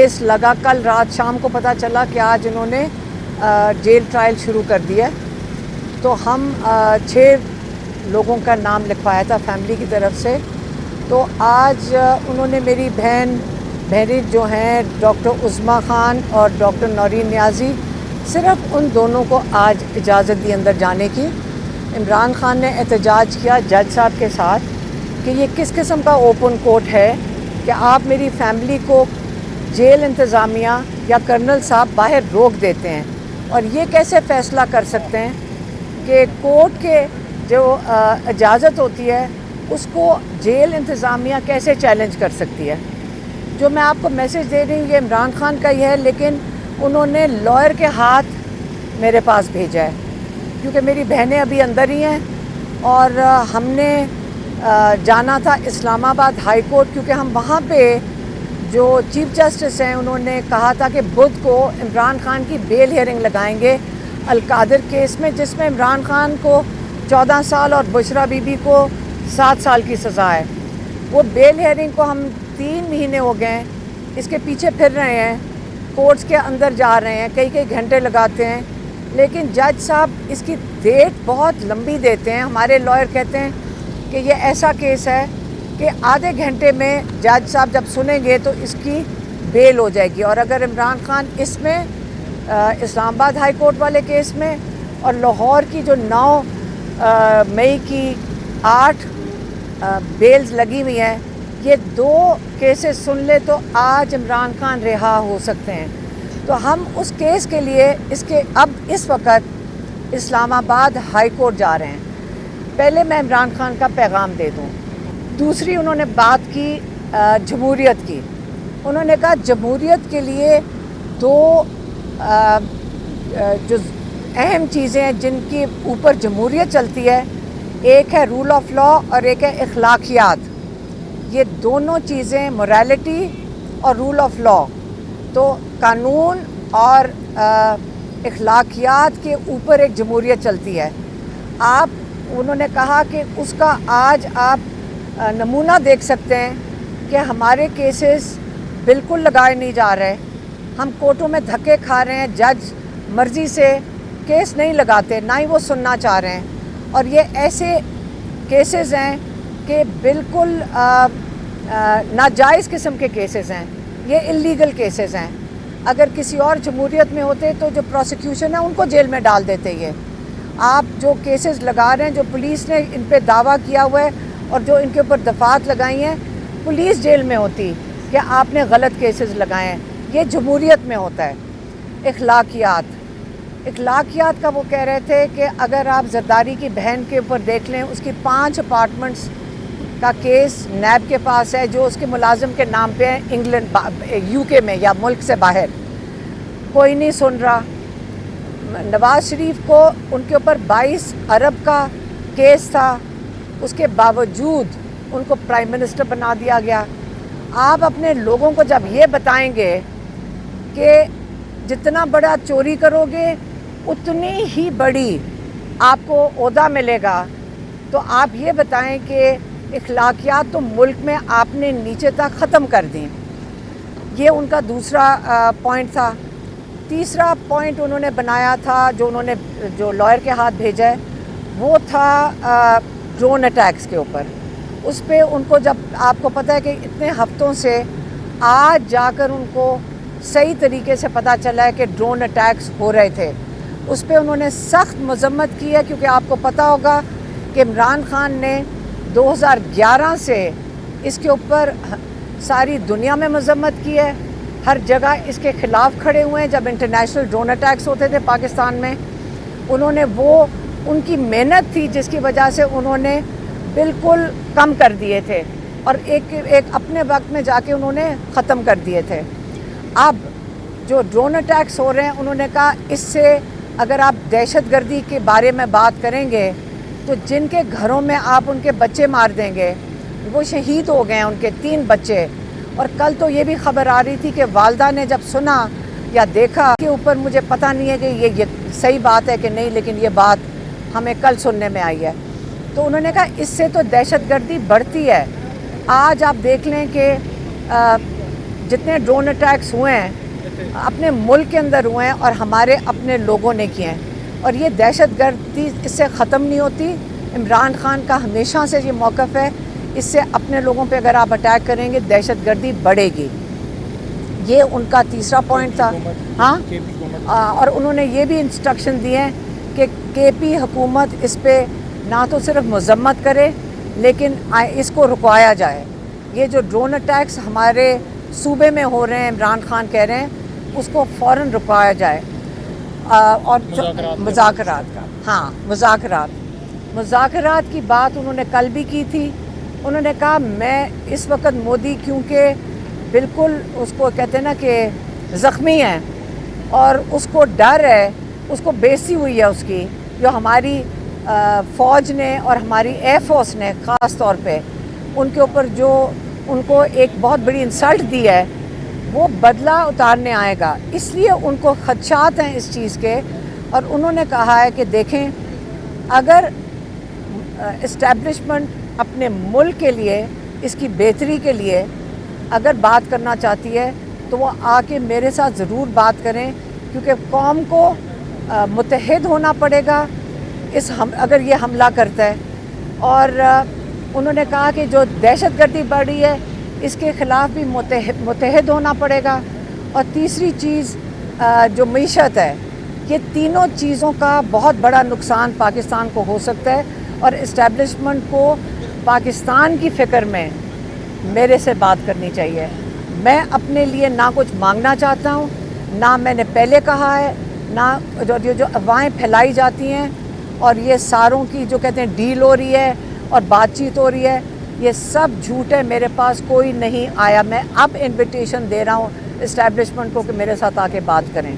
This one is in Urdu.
کیس لگا کل رات شام کو پتہ چلا کہ آج انہوں نے جیل ٹرائل شروع کر دیا ہے. تو ہم 6 لوگوں کا نام لکھوایا تھا فیملی کی طرف سے. تو آج انہوں نے میری بہنیں جو ہیں ڈاکٹر عظمیٰ خان اور ڈاکٹر نورین نیازی، صرف ان دونوں کو آج اجازت دی اندر جانے کی. عمران خان نے احتجاج کیا جج صاحب کے ساتھ کہ یہ کس قسم کا اوپن کورٹ ہے کہ آپ میری فیملی کو جیل انتظامیہ یا کرنل صاحب باہر روک دیتے ہیں، اور یہ کیسے فیصلہ کر سکتے ہیں کہ کورٹ کے جو اجازت ہوتی ہے اس کو جیل انتظامیہ کیسے چیلنج کر سکتی ہے. جو میں آپ کو میسج دے رہی ہوں یہ عمران خان کا ہی ہے، لیکن انہوں نے لائر کے ہاتھ میرے پاس بھیجا ہے کیونکہ میری بہنیں ابھی اندر ہی ہیں. اور ہم نے جانا تھا اسلام آباد ہائی کورٹ کیونکہ ہم وہاں پہ جو چیف جسٹس ہیں انہوں نے کہا تھا کہ بدھ کو عمران خان کی بیل ہیئرنگ لگائیں گے القادر کیس میں، جس میں عمران خان کو 14 سال اور بشرا بی بی کو 7 سال کی سزا ہے. وہ بیل ہیئرنگ کو ہم 3 مہینے ہو گئے ہیں اس کے پیچھے پھر رہے ہیں، کورٹس کے اندر جا رہے ہیں، کئی گھنٹے لگاتے ہیں، لیکن جج صاحب اس کی ڈیٹ بہت لمبی دیتے ہیں. ہمارے لائر کہتے ہیں کہ یہ ایسا کیس ہے کہ آدھے گھنٹے میں جج صاحب جب سنیں گے تو اس کی بیل ہو جائے گی. اور اگر عمران خان اس میں اسلام آباد ہائی کورٹ والے کیس میں اور لاہور کی جو 9 مئی کی 8 بیلز لگی ہوئی ہیں، یہ 2 کیسز سن لے تو آج عمران خان رہا ہو سکتے ہیں. تو ہم اس کیس کے لیے اس وقت اسلام آباد ہائی کورٹ جا رہے ہیں. پہلے میں عمران خان کا پیغام دے دوں. دوسری انہوں نے بات کی جمہوریت کی. انہوں نے کہا جمہوریت کے لیے 2 جو اہم چیزیں ہیں جن کے اوپر جمہوریت چلتی ہے، ایک ہے رول آف لا اور ایک ہے اخلاقیات. یہ دونوں چیزیں موریلٹی اور رول آف لا، تو قانون اور اخلاقیات کے اوپر ایک جمہوریت چلتی ہے. انہوں نے کہا کہ اس کا آج آپ نمونہ دیکھ سکتے ہیں کہ ہمارے کیسز بالکل لگائے نہیں جا رہے. ہم کورٹوں میں دھکے کھا رہے ہیں، جج مرضی سے کیس نہیں لگاتے، نہ ہی وہ سننا چاہ رہے ہیں. اور یہ ایسے کیسز ہیں کہ بالکل ناجائز قسم کے کیسز ہیں، یہ اللیگل کیسز ہیں. اگر کسی اور جمہوریت میں ہوتے تو جو پروسیکیوشن ہے ان کو جیل میں ڈال دیتے. یہ آپ جو کیسز لگا رہے ہیں، جو پولیس نے ان پہ دعویٰ کیا ہوا ہے اور جو ان کے اوپر دفعات لگائی ہیں، پولیس جیل میں ہوتی کہ آپ نے غلط کیسز لگائے ہیں. یہ جمہوریت میں ہوتا ہے. اخلاقیات کا وہ کہہ رہے تھے کہ اگر آپ زرداری کی بہن کے اوپر دیکھ لیں، اس کی 5 اپارٹمنٹس کا کیس نیب کے پاس ہے جو اس کے ملازم کے نام پہ ہے انگلینڈ UK میں یا ملک سے باہر. کوئی نہیں سن رہا. نواز شریف کو ان کے اوپر 22 ارب کا کیس تھا، اس کے باوجود ان کو پرائم منسٹر بنا دیا گیا. آپ اپنے لوگوں کو جب یہ بتائیں گے کہ جتنا بڑا چوری کرو گے اتنی ہی بڑی آپ کو عہدہ ملے گا، تو آپ یہ بتائیں کہ اخلاقیات تو ملک میں آپ نے نیچے تک ختم کر دیں. یہ ان کا دوسرا پوائنٹ تھا. تیسرا پوائنٹ انہوں نے بنایا تھا جو لائر کے ہاتھ بھیجا ہے، وہ تھا ڈرون اٹیکس کے اوپر. اس پہ ان کو جب آپ کو پتہ ہے کہ اتنے ہفتوں سے آج جا کر ان کو صحیح طریقے سے پتہ چلا ہے کہ ڈرون اٹیکس ہو رہے تھے، اس پہ انہوں نے سخت مذمت کی ہے. کیونکہ آپ کو پتہ ہوگا کہ عمران خان نے 2011 سے اس کے اوپر ساری دنیا میں مذمت کی ہے، ہر جگہ اس کے خلاف کھڑے ہوئے ہیں. جب انٹرنیشنل ڈرون اٹیکس ہوتے تھے پاکستان میں، انہوں نے ان کی محنت تھی جس کی وجہ سے انہوں نے بالکل کم کر دیے تھے اور ایک اپنے وقت میں جا کے انہوں نے ختم کر دیے تھے. اب جو ڈرون اٹیکس ہو رہے ہیں، انہوں نے کہا اس سے اگر آپ دہشت گردی کے بارے میں بات کریں گے تو جن کے گھروں میں آپ ان کے بچے مار دیں گے، وہ شہید ہو گئے ہیں ان کے 3 بچے. اور کل تو یہ بھی خبر آ رہی تھی کہ والدہ نے جب سنا یا دیکھا کے اوپر، مجھے پتہ نہیں ہے کہ یہ صحیح بات ہے کہ نہیں، لیکن یہ بات ہمیں کل سننے میں آئی ہے. تو انہوں نے کہا اس سے تو دہشت گردی بڑھتی ہے. آج آپ دیکھ لیں کہ جتنے ڈرون اٹیکس ہوئے ہیں اپنے ملک کے اندر ہوئے ہیں اور ہمارے اپنے لوگوں نے کیے ہیں، اور یہ دہشت گردی اس سے ختم نہیں ہوتی۔ عمران خان کا ہمیشہ سے یہ موقف ہے، اس سے اپنے لوگوں پہ اگر آپ اٹیک کریں گے دہشت گردی بڑھے گی، یہ ان کا تیسرا پوائنٹ تھا۔ ہاں، اور انہوں نے یہ بھی انسٹرکشن دیے ہیں کہ کے پی حکومت اس پہ نہ تو صرف مذمت کرے لیکن اس کو رکوایا جائے۔ یہ جو ڈرون اٹیکس ہمارے صوبے میں ہو رہے ہیں، عمران خان کہہ رہے ہیں اس کو فوراً رکوایا جائے۔ اور مذاکرات کا، ہاں، مذاکرات کی بات انہوں نے کل بھی کی تھی۔ انہوں نے کہا میں اس وقت مودی کیونکہ بالکل اس کو کہتے ہیں نا کہ زخمی ہے اور اس کو ڈر ہے، اس کو بےزتی ہوئی ہے اس کی، جو ہماری فوج نے اور ہماری ایئر فورس نے خاص طور پہ ان کے اوپر جو ان کو ایک بہت بڑی انسلٹ دی ہے، وہ بدلہ اتارنے آئے گا۔ اس لیے ان کو خدشات ہیں اس چیز کے، اور انہوں نے کہا ہے کہ دیکھیں اگر اسٹیبلشمنٹ اپنے ملک کے لیے، اس کی بہتری کے لیے اگر بات کرنا چاہتی ہے تو وہ آ کے میرے ساتھ ضرور بات کریں، کیونکہ قوم کو متحد ہونا پڑے گا اگر یہ حملہ کرتا ہے۔ اور انہوں نے کہا کہ جو دہشت گردی بڑھ رہی ہے اس کے خلاف بھی متحد ہونا پڑے گا۔ اور تیسری چیز جو معیشت ہے، یہ تینوں چیزوں کا بہت بڑا نقصان پاکستان کو ہو سکتا ہے، اور اسٹیبلشمنٹ کو پاکستان کی فکر میں میرے سے بات کرنی چاہیے۔ میں اپنے لیے نہ کچھ مانگنا چاہتا ہوں، نہ میں نے پہلے کہا ہے، نہ جو افواہیں پھیلائی جاتی ہیں اور یہ ساروں کی جو کہتے ہیں ڈیل ہو رہی ہے اور بات چیت ہو رہی ہے، یہ سب جھوٹ ہے۔ میرے پاس کوئی نہیں آیا۔ میں اب انویٹیشن دے رہا ہوں اسٹیبلشمنٹ کو کہ میرے ساتھ آ کے بات کریں۔